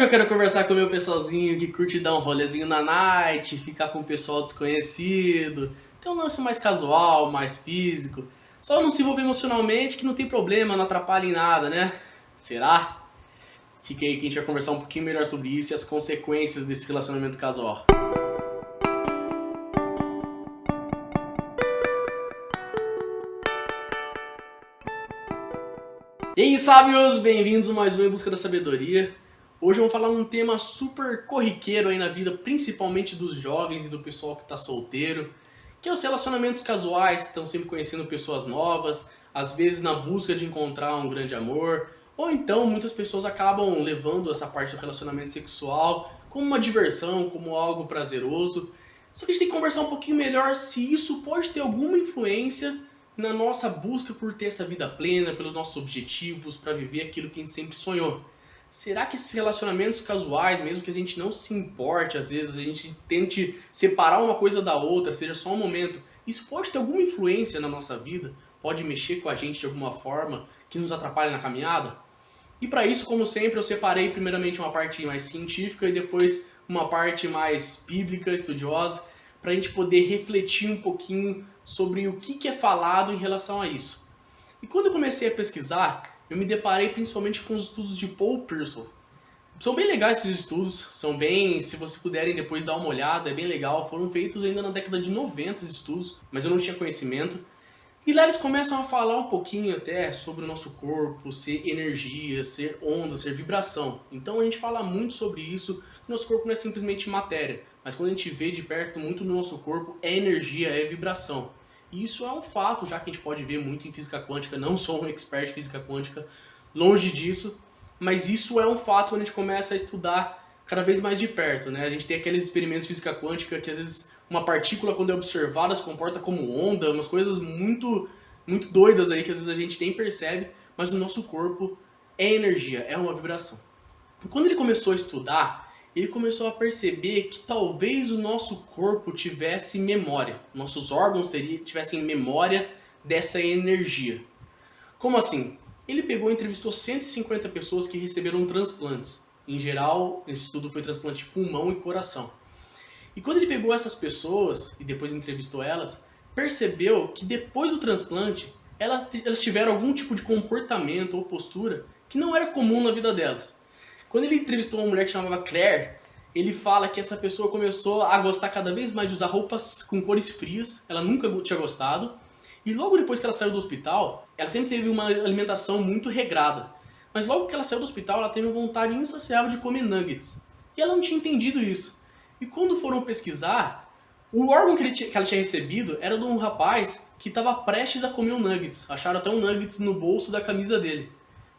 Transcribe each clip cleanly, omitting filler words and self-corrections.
Hoje eu quero conversar com o meu pessoalzinho que curte dar um rolezinho na night, ficar com o pessoal desconhecido, ter um lance mais casual, mais físico. Só não se envolver emocionalmente que não tem problema, não atrapalha em nada, né? Será? Fica aí que a gente vai conversar um pouquinho melhor sobre isso e as consequências desse relacionamento casual. E aí, sábios, bem-vindos a mais um Em Busca da Sabedoria. Hoje vamos falar um tema super corriqueiro aí na vida, principalmente dos jovens e do pessoal que está solteiro, que é os relacionamentos casuais, estão sempre conhecendo pessoas novas, às vezes na busca de encontrar um grande amor, ou então muitas pessoas acabam levando essa parte do relacionamento sexual como uma diversão, como algo prazeroso. Só que a gente tem que conversar um pouquinho melhor se isso pode ter alguma influência na nossa busca por ter essa vida plena, pelos nossos objetivos, para viver aquilo que a gente sempre sonhou. Será que esses relacionamentos casuais, mesmo que a gente não se importe, às vezes a gente tente separar uma coisa da outra, seja só um momento, isso pode ter alguma influência na nossa vida? Pode mexer com a gente de alguma forma que nos atrapalhe na caminhada? E para isso, como sempre, eu separei primeiramente uma parte mais científica e depois uma parte mais bíblica, estudiosa, para a gente poder refletir um pouquinho sobre o que é falado em relação a isso. E quando eu comecei a pesquisar, eu me deparei principalmente com os estudos de Paul Pearson. São bem legais esses estudos, são bem, se vocês puderem depois dar uma olhada, é bem legal. Foram feitos ainda na década de 90 esses estudos, mas eu não tinha conhecimento. E lá eles começam a falar um pouquinho até sobre o nosso corpo, ser energia, ser onda, ser vibração. Então a gente fala muito sobre isso, que nosso corpo não é simplesmente matéria, mas quando a gente vê de perto muito no nosso corpo é energia, é vibração. E isso é um fato, já que a gente pode ver muito em física quântica, não sou um expert em física quântica, longe disso, mas isso é um fato quando a gente começa a estudar cada vez mais de perto, né? A gente tem aqueles experimentos de física quântica que às vezes uma partícula, quando é observada, se comporta como onda, umas coisas muito doidas aí que às vezes a gente nem percebe, mas o nosso corpo é energia, é uma vibração. E quando ele começou a estudar, ele começou a perceber que talvez o nosso corpo tivesse memória, nossos órgãos tivessem memória dessa energia. Como assim? Ele pegou e entrevistou 150 pessoas que receberam transplantes. Em geral, esse estudo foi transplante de pulmão e coração. E quando ele pegou essas pessoas e depois entrevistou elas, percebeu que depois do transplante, elas tiveram algum tipo de comportamento ou postura que não era comum na vida delas. Quando ele entrevistou uma mulher que chamava Claire, ele fala que essa pessoa começou a gostar cada vez mais de usar roupas com cores frias, ela nunca tinha gostado, e logo depois que ela saiu do hospital, ela sempre teve uma alimentação muito regrada. Mas logo que ela saiu do hospital, ela teve uma vontade insaciável de comer nuggets. E ela não tinha entendido isso. E quando foram pesquisar, o órgão que ela tinha recebido era de um rapaz que estava prestes a comer um nuggets. Acharam até um nuggets no bolso da camisa dele.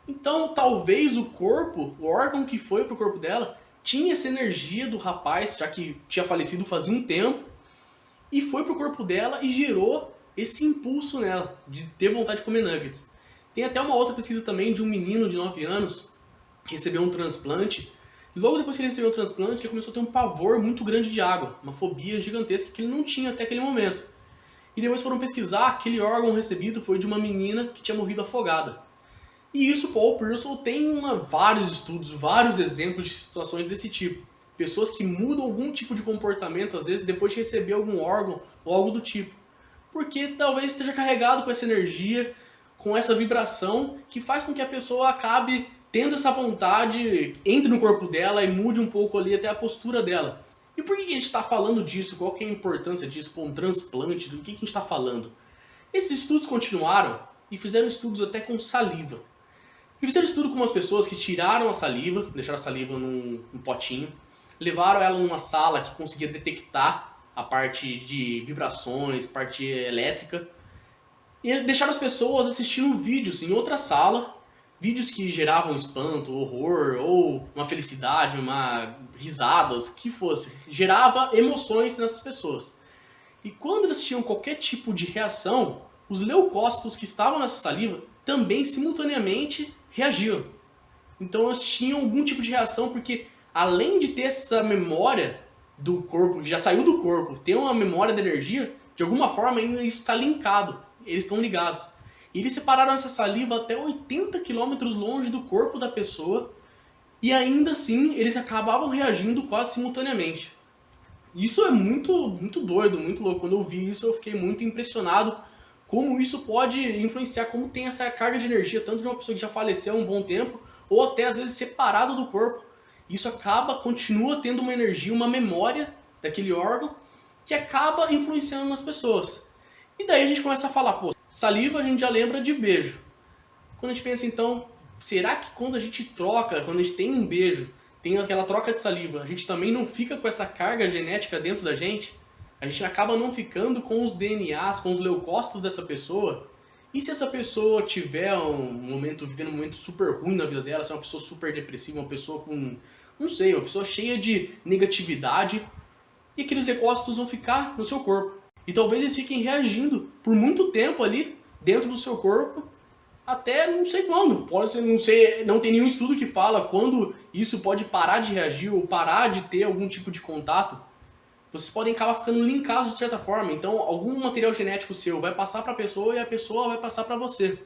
Então, talvez o corpo, o órgão que foi pro corpo dela, tinha essa energia do rapaz, já que tinha falecido fazia um tempo, e foi pro corpo dela e gerou esse impulso nela, de ter vontade de comer nuggets. Tem até uma outra pesquisa também de um menino de 9 anos, que recebeu um transplante, e logo depois que ele recebeu o transplante, ele começou a ter um pavor muito grande de água, uma fobia gigantesca que ele não tinha até aquele momento. E depois foram pesquisar, aquele órgão recebido foi de uma menina que tinha morrido afogada. E isso, Paul Pearson tem vários estudos, vários exemplos de situações desse tipo. Pessoas que mudam algum tipo de comportamento, às vezes, depois de receber algum órgão ou algo do tipo. Porque talvez esteja carregado com essa energia, com essa vibração, que faz com que a pessoa acabe tendo essa vontade, entre no corpo dela e mude um pouco ali até a postura dela. E por que a gente está falando disso? Qual que é a importância disso? Um transplante, do que a gente está falando? Esses estudos continuaram e fizeram estudos até com saliva. E fizeram estudo com umas pessoas que tiraram a saliva, deixaram a saliva num potinho, levaram ela numa sala que conseguia detectar a parte de vibrações, parte elétrica, e deixaram as pessoas assistindo vídeos em outra sala, vídeos que geravam espanto, horror, ou uma felicidade, risadas, que fosse. Gerava emoções nessas pessoas. E quando elas tinham qualquer tipo de reação, os leucócitos que estavam nessa saliva também simultaneamente reagiam. Então elas tinham algum tipo de reação, porque além de ter essa memória do corpo, que já saiu do corpo, ter uma memória da energia, de alguma forma ainda isso está linkado, eles estão ligados. E eles separaram essa saliva até 80 km longe do corpo da pessoa E ainda assim, eles acabavam reagindo quase simultaneamente. Isso é muito doido, muito louco. Quando eu vi isso, eu fiquei muito impressionado como isso pode influenciar, como tem essa carga de energia, tanto de uma pessoa que já faleceu há um bom tempo, ou até às vezes separado do corpo. Isso continua tendo uma energia, uma memória daquele órgão, que acaba influenciando nas pessoas. E daí a gente começa a falar, pô, saliva a gente já lembra de beijo. Quando a gente pensa então, será que quando a gente troca, quando a gente tem um beijo, tem aquela troca de saliva, a gente também não fica com essa carga genética dentro da gente? A gente acaba não ficando com os DNAs, com os leucócitos dessa pessoa? E se essa pessoa tiver vivendo um momento super ruim na vida dela, se é uma pessoa super depressiva, uma pessoa com, não sei, uma pessoa cheia de negatividade, e aqueles leucócitos vão ficar no seu corpo. E talvez eles fiquem reagindo por muito tempo ali dentro do seu corpo, até não sei quando. Pode ser, não sei, não tem nenhum estudo que fala quando isso pode parar de reagir ou parar de ter algum tipo de contato. Vocês podem acabar ficando linkados de certa forma. Então, algum material genético seu vai passar para a pessoa e a pessoa vai passar para você.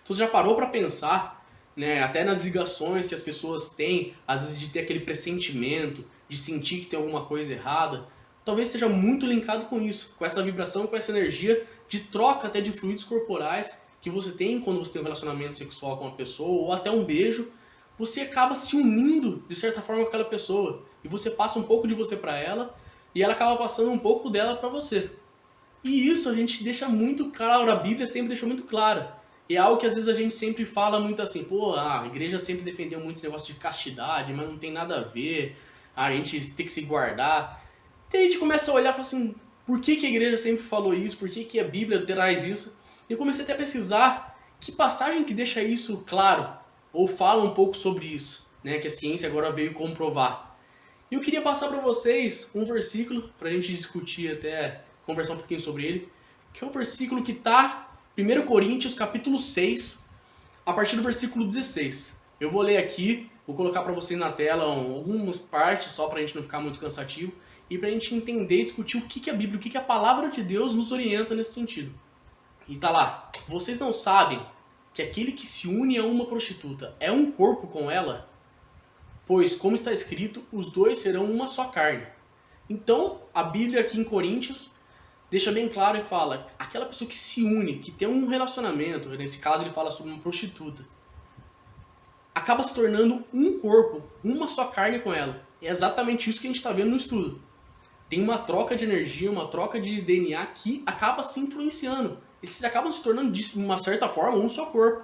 Então, você já parou para pensar, né, até nas ligações que as pessoas têm, às vezes de ter aquele pressentimento, de sentir que tem alguma coisa errada? Talvez esteja muito linkado com isso, com essa vibração, com essa energia de troca até de fluidos corporais que você tem quando você tem um relacionamento sexual com uma pessoa, ou até um beijo. Você acaba se unindo de certa forma com aquela pessoa, e você passa um pouco de você para ela, e ela acaba passando um pouco dela para você. E isso a gente deixa muito claro, a Bíblia sempre deixou muito clara. E é algo que às vezes a gente sempre fala muito assim, pô, a igreja sempre defendeu muito esse negócio de castidade, mas não tem nada a ver, a gente tem que se guardar. E aí a gente começa a olhar e fala assim, por que a igreja sempre falou isso, por que a Bíblia traz isso? E eu comecei até a pesquisar que passagem que deixa isso claro, ou fala um pouco sobre isso, né, que a ciência agora veio comprovar. E eu queria passar para vocês um versículo, para a gente discutir até, conversar um pouquinho sobre ele, que é um versículo que está em 1 Coríntios capítulo 6, a partir do versículo 16. Eu vou ler aqui, vou colocar para vocês na tela algumas partes, só para a gente não ficar muito cansativo, e para a gente entender e discutir o que a Bíblia, o que a palavra de Deus nos orienta nesse sentido. E tá lá, vocês não sabem que aquele que se une a uma prostituta é um corpo com ela? Pois, como está escrito, os dois serão uma só carne. Então, a Bíblia aqui em Coríntios deixa bem claro e fala, aquela pessoa que se une, que tem um relacionamento, nesse caso ele fala sobre uma prostituta, acaba se tornando um corpo, uma só carne com ela. É exatamente isso que a gente está vendo no estudo. Tem uma troca de energia, uma troca de DNA que acaba se influenciando. Esses acabam se tornando, de uma certa forma, um só corpo.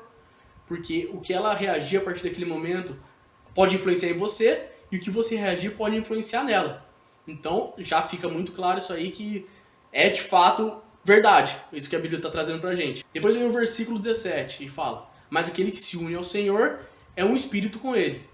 Porque o que ela reagir a partir daquele momento pode influenciar em você, e o que você reagir pode influenciar nela. Então, já fica muito claro isso aí que é, de fato, verdade. Isso que a Bíblia está trazendo pra gente. Depois vem o versículo 17 e fala, mas aquele que se une ao Senhor é um espírito com ele.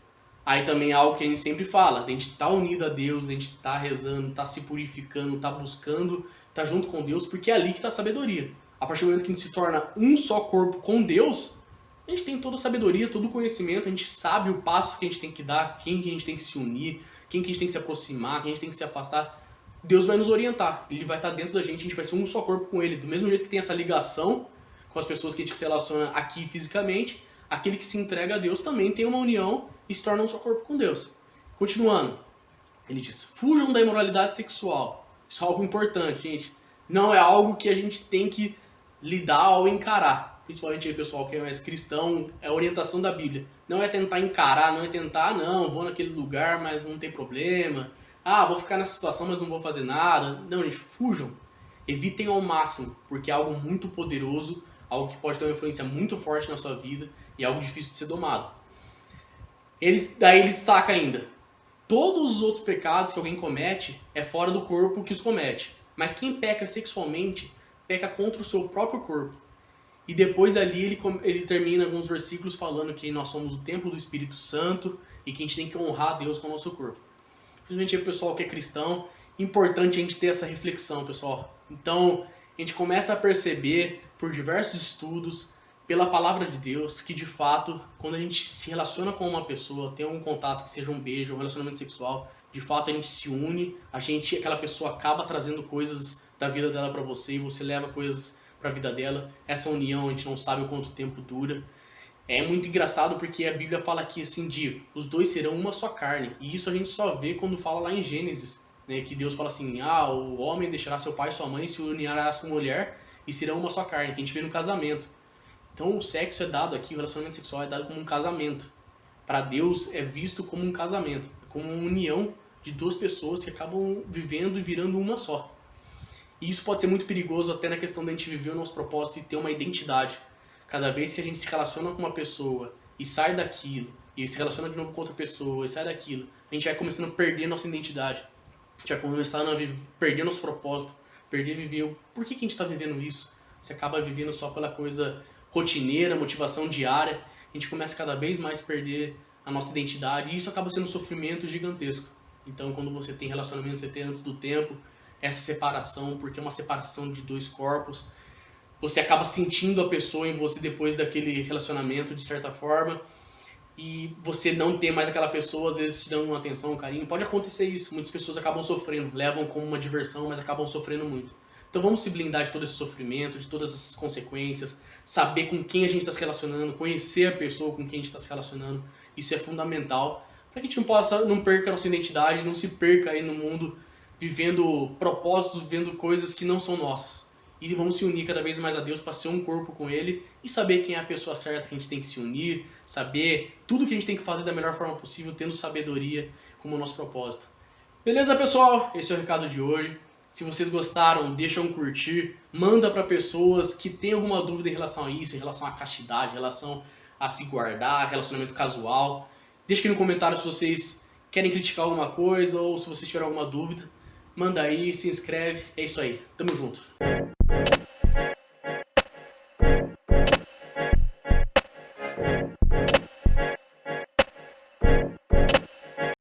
Aí também é algo que a gente sempre fala, a gente tá unido a Deus, a gente tá rezando, tá se purificando, tá buscando, tá junto com Deus, porque é ali que tá a sabedoria. A partir do momento que a gente se torna um só corpo com Deus, a gente tem toda a sabedoria, todo o conhecimento, a gente sabe o passo que a gente tem que dar, quem que a gente tem que se unir, quem que a gente tem que se aproximar, quem a gente tem que se afastar. Deus vai nos orientar, Ele vai estar dentro da gente, a gente vai ser um só corpo com Ele. Do mesmo jeito que tem essa ligação com as pessoas que a gente se relaciona aqui fisicamente, aquele que se entrega a Deus também tem uma união e se torna um só corpo com Deus. Continuando, ele diz, fujam da imoralidade sexual. Isso é algo importante, gente. Não é algo que a gente tem que lidar ou encarar. Principalmente aí, pessoal que é mais cristão, é a orientação da Bíblia. Não é tentar encarar, não é tentar, não, vou naquele lugar, mas não tem problema. Ah, vou ficar nessa situação, mas não vou fazer nada. Não, gente, fujam. Evitem ao máximo, porque é algo muito poderoso, algo que pode ter uma influência muito forte na sua vida e é algo difícil de ser domado. Daí ele destaca ainda, todos os outros pecados que alguém comete é fora do corpo que os comete. Mas quem peca sexualmente, peca contra o seu próprio corpo. E depois ali ele termina alguns versículos falando que nós somos o templo do Espírito Santo e que a gente tem que honrar a Deus com o nosso corpo. Principalmente aí o pessoal que é cristão, importante a gente ter essa reflexão, pessoal. Então, a gente começa a perceber, por diversos estudos, pela palavra de Deus, que de fato, quando a gente se relaciona com uma pessoa, tem um contato que seja um beijo, um relacionamento sexual, de fato a gente se une, aquela pessoa acaba trazendo coisas da vida dela pra você e você leva coisas pra vida dela. Essa união a gente não sabe o quanto tempo dura. É muito engraçado porque a Bíblia fala aqui assim de os dois serão uma só carne. E isso a gente só vê quando fala lá em Gênesis, né? Que Deus fala assim, o homem deixará seu pai e sua mãe, se unirá à sua mulher e serão uma só carne, que a gente vê no casamento. Então o sexo é dado aqui, o relacionamento sexual é dado como um casamento. Para Deus é visto como um casamento, como uma união de duas pessoas que acabam vivendo e virando uma só. E isso pode ser muito perigoso até na questão da gente viver o nosso propósito e ter uma identidade. Cada vez que a gente se relaciona com uma pessoa e sai daquilo, e se relaciona de novo com outra pessoa e sai daquilo, a gente vai começando a perder nossa identidade. A gente vai começando a perder nosso propósito, perder viver por que a gente está vivendo isso. Você acaba vivendo só pela coisa rotineira, motivação diária, a gente começa cada vez mais a perder a nossa identidade e isso acaba sendo um sofrimento gigantesco. Então, quando você tem relacionamento, você tem antes do tempo, essa separação, porque é uma separação de dois corpos, você acaba sentindo a pessoa em você depois daquele relacionamento, de certa forma, e você não ter mais aquela pessoa, às vezes te dando uma atenção, um carinho. Pode acontecer isso, muitas pessoas acabam sofrendo, levam como uma diversão, mas acabam sofrendo muito. Então vamos se blindar de todo esse sofrimento, de todas essas consequências, saber com quem a gente está se relacionando, conhecer a pessoa com quem a gente está se relacionando. Isso é fundamental para que a gente não perca a nossa identidade, não se perca aí no mundo vivendo propósitos, vivendo coisas que não são nossas. E vamos se unir cada vez mais a Deus para ser um corpo com Ele e saber quem é a pessoa certa que a gente tem que se unir, saber tudo que a gente tem que fazer da melhor forma possível, tendo sabedoria como nosso propósito. Beleza, pessoal? Esse é o recado de hoje. Se vocês gostaram, deixa um curtir, manda para pessoas que têm alguma dúvida em relação a isso, em relação à castidade, em relação a se guardar, relacionamento casual. Deixa aqui no comentário se vocês querem criticar alguma coisa ou se vocês tiverem alguma dúvida. Manda aí, se inscreve, é isso aí. Tamo junto.